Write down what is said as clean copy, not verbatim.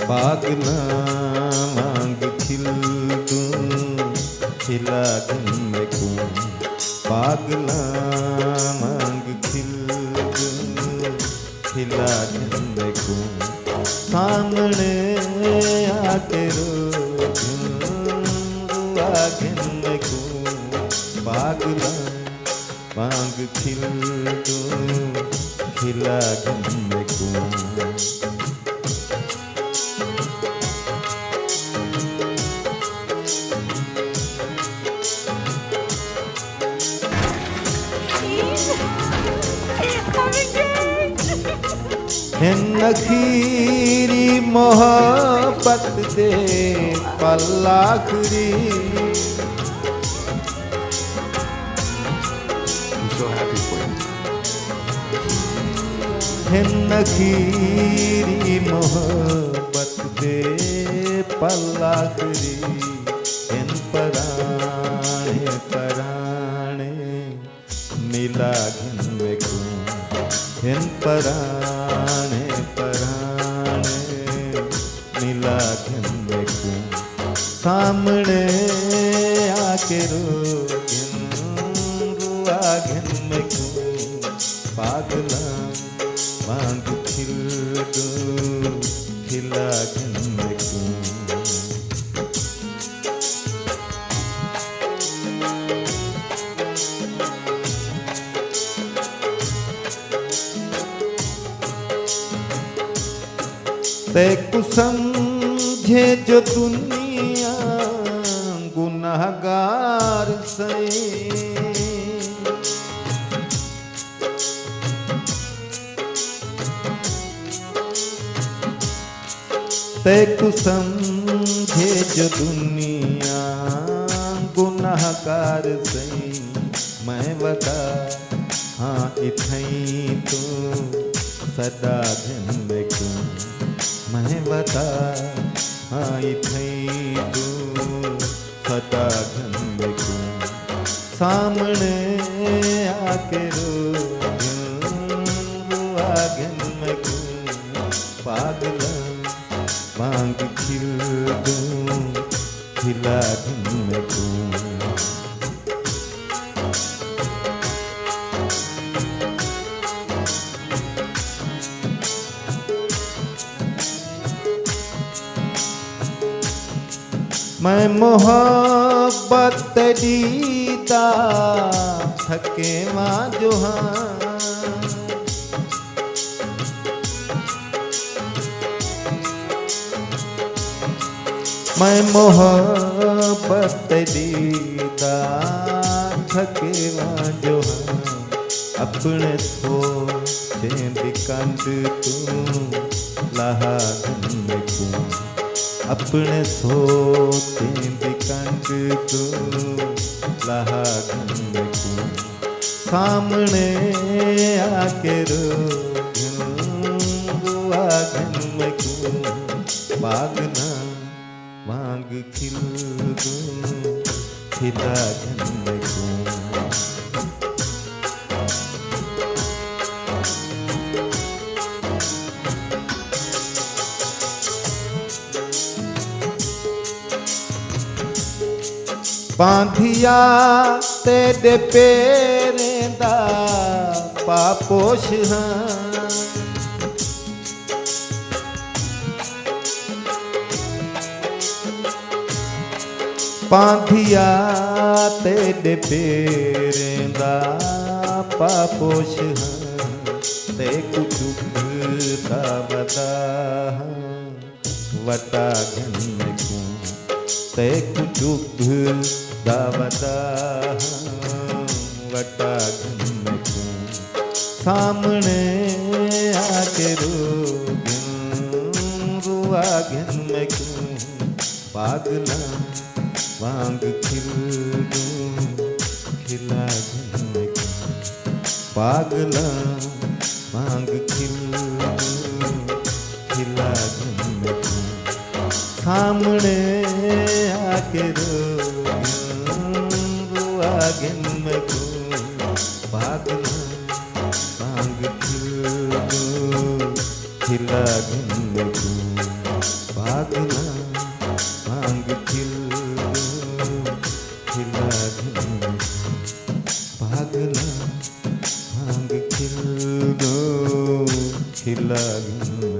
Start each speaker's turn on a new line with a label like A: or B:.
A: पागला मांग खिल दूं खिला घन को, पागला मांग खिल दूं खिला घन को, सामने आके रोऊं रुआ घन को, पागला मांग खिल दूं खिला घन को। नखीरी मोहब्बत दे पल आखरी, नखीरी मोहब्बत दे पल आखरी, इन पराणे पराणे मिला घिन को, इन पराणे पराणे मिला घिन को, सामने आके रोगिन रुआ घिन को, पागला मांग खिल दूं खिला घिन को। तैको समझे जो दुनिया गुनाहगार सही, तैको समझे जो दुनिया गुनाहगार सही, मैं बता हाँ इथई तो सदा घिन को, मैं बता हाँ इथई तू सदा घन को, सामने आके रुआ घन को, पागला मांग खिल दूं खिला घन को। मैं मोहब्बत दीदा थके माँ जोहां, मैं मोहब्बत दीदा थके माँ जोहां, अपने सोचे बिकंद तू लहा घन को, अपने सोते बिकंद तू लहा घन को, सामने आके रुआ घन को, पागला मांग खिल दूं खिला घन को। बांधिया तेरे पैरें दा पापोश हां, बांधिया तेरे पैरें दा पापोश हां, ते कुछ दा वदा वटा घन को, ते कुछ दावदा वटा घन को, सामने आके रुआ घन को, पागला मांग खिल दूं खिला घन को, पागला मांग खिल दूं खिला घन को, सामने आके रुआ घिन को, पागला मांग खिल दूं खिला घन में घूम पागला मांग खिल दो खिला घन में पागला मांग खिल दो खिला घन में